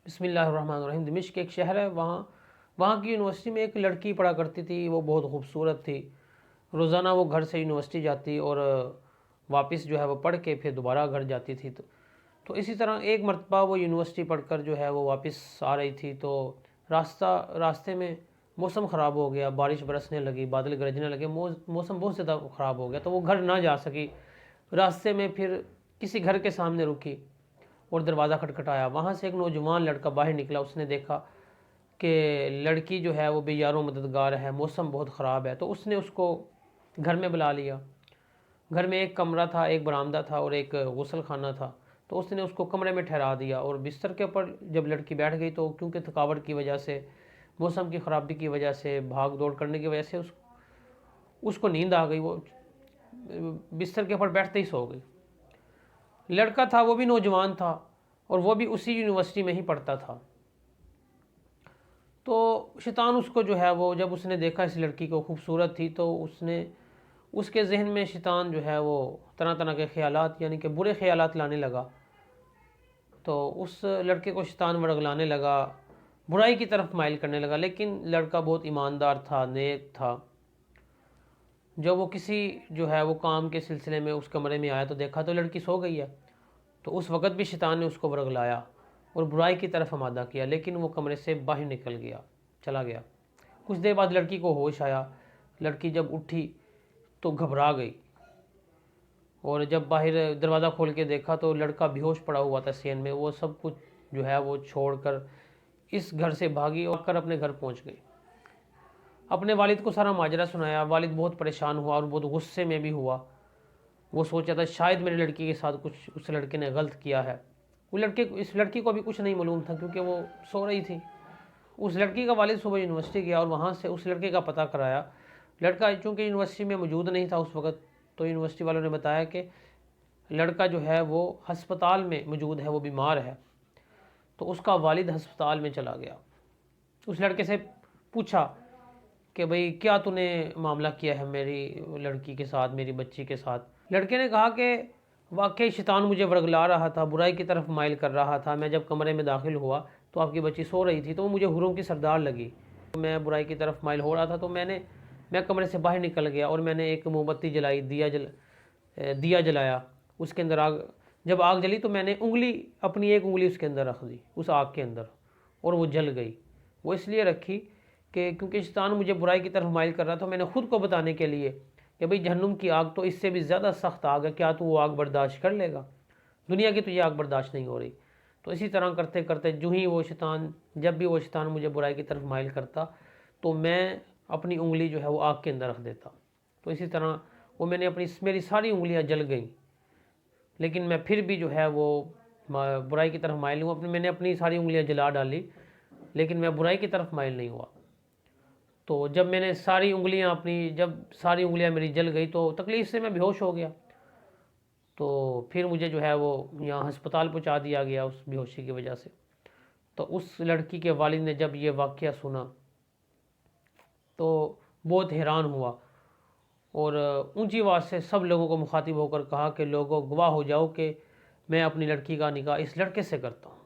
بسم اللہ الرحمن الرحیم۔ دمشق ایک شہر ہے، وہاں کی یونیورسٹی میں ایک لڑکی پڑھا کرتی تھی، وہ بہت خوبصورت تھی۔ روزانہ وہ گھر سے یونیورسٹی جاتی اور واپس جو ہے وہ پڑھ کے پھر دوبارہ گھر جاتی تھی۔ تو اسی طرح ایک مرتبہ وہ یونیورسٹی پڑھ کر جو ہے وہ واپس آ رہی تھی، تو راستے میں موسم خراب ہو گیا، بارش برسنے لگی، بادل گرجنے لگے، موسم بہت زیادہ خراب ہو گیا، تو وہ گھر نہ جا سکی۔ راستے میں پھر کسی گھر کے سامنے رکی اور دروازہ کھٹکھٹایا۔ وہاں سے ایک نوجوان لڑکا باہر نکلا۔ اس نے دیکھا کہ لڑکی جو ہے وہ بے یار و مددگار ہے، موسم بہت خراب ہے، تو اس نے اس کو گھر میں بلا لیا۔ گھر میں ایک کمرہ تھا، ایک برآمدہ تھا اور ایک غسل خانہ تھا، تو اس نے اس کو کمرے میں ٹھہرا دیا، اور بستر کے اوپر جب لڑکی بیٹھ گئی تو کیونکہ تھکاوٹ کی وجہ سے، موسم کی خرابی کی وجہ سے، بھاگ دوڑ کرنے کی وجہ سے اس کو نیند آ گئی۔ وہ بستر کے اوپر بیٹھتے ہی سو گئی۔ لڑکا تھا وہ بھی نوجوان تھا اور وہ بھی اسی یونیورسٹی میں ہی پڑھتا تھا۔ تو شیطان اس کو جو ہے وہ جب اس نے دیکھا اس لڑکی کو خوبصورت تھی، تو اس کے ذہن میں شیطان جو ہے وہ طرح طرح کے خیالات یعنی کہ برے خیالات لانے لگا۔ تو اس لڑکے کو شیطان ورگلانے لگا، برائی کی طرف مائل کرنے لگا، لیکن لڑکا بہت ایماندار تھا، نیک تھا۔ جب وہ کسی جو ہے وہ کام کے سلسلے میں اس کمرے میں آیا تو دیکھا تو لڑکی سو گئی ہے، تو اس وقت بھی شیطان نے اس کو ورگلایا اور برائی کی طرف آمادہ کیا، لیکن وہ کمرے سے باہر نکل چلا گیا۔ کچھ دیر بعد لڑکی کو ہوش آیا۔ لڑکی جب اٹھی تو گھبرا گئی، اور جب باہر دروازہ کھول کے دیکھا تو لڑکا بے ہوش پڑا ہوا تھا صحن میں۔ وہ سب کچھ جو ہے وہ چھوڑ کر اس گھر سے بھاگی اور اپنے گھر پہنچ گئی۔ اپنے والد کو سارا ماجرا سنایا۔ والد بہت پریشان ہوا اور بہت غصے میں بھی ہوا۔ وہ سوچا تھا شاید میری لڑکی کے ساتھ کچھ اس لڑکے نے غلط کیا ہے۔ اس لڑکی کو بھی کچھ نہیں معلوم تھا کیونکہ وہ سو رہی تھی۔ اس لڑکی کا والد صبح یونیورسٹی گیا اور وہاں سے اس لڑکے کا پتہ کرایا۔ لڑکا چونکہ یونیورسٹی میں موجود نہیں تھا اس وقت، تو یونیورسٹی والوں نے بتایا کہ لڑکا جو ہے وہ ہسپتال میں موجود ہے، وہ بیمار ہے۔ تو اس کا والد ہسپتال میں چلا گیا۔ اس لڑکے سے پوچھا کہ بھئی کیا تو نے معاملہ کیا ہے میری لڑکی کے ساتھ، میری بچی کے ساتھ؟ لڑکے نے کہا کہ واقعی شیطان مجھے ورگلا رہا تھا، برائی کی طرف مائل کر رہا تھا۔ میں جب کمرے میں داخل ہوا تو آپ کی بچی سو رہی تھی، تو وہ مجھے حوروں کی سردار لگی۔ میں برائی کی طرف مائل ہو رہا تھا تو میں کمرے سے باہر نکل گیا اور میں نے ایک موم بتی جلائی، دیا جلایا۔ اس کے اندر جب آگ جلی تو میں نے اپنی ایک انگلی اس کے اندر رکھ دی، اس آگ کے اندر، اور وہ جل گئی۔ وہ اس لیے رکھی کہ کیونکہ شیطان مجھے برائی کی طرف مائل کر رہا تھا، میں نے خود کو بتانے کے لیے کہ بھئی جہنم کی آگ تو اس سے بھی زیادہ سخت آگ ہے، کیا تو وہ آگ برداشت کر لے گا؟ دنیا کی تو یہ آگ برداشت نہیں ہو رہی۔ تو اسی طرح کرتے کرتے جب بھی وہ شیطان مجھے برائی کی طرف مائل کرتا تو میں اپنی انگلی جو ہے وہ آگ کے اندر رکھ دیتا۔ تو اسی طرح میری ساری انگلیاں جل گئیں، لیکن میں پھر بھی جو ہے وہ برائی کی طرف مائل ہوں۔ میں نے اپنی ساری انگلیاں جلا ڈالی، لیکن میں برائی کی طرف مائل نہیں ہوا۔ تو جب ساری انگلیاں میری جل گئی تو تکلیف سے میں بے ہوش ہو گیا۔ تو پھر مجھے جو ہے وہ یہاں ہسپتال پہنچا دیا گیا اس بے ہوشی کی وجہ سے۔ تو اس لڑکی کے والد نے جب یہ واقعہ سنا تو بہت حیران ہوا، اور اونچی آواز سے سب لوگوں کو مخاطب ہو کر کہا کہ لوگوں گواہ ہو جاؤ کہ میں اپنی لڑکی کا نکاح اس لڑکے سے کرتا ہوں۔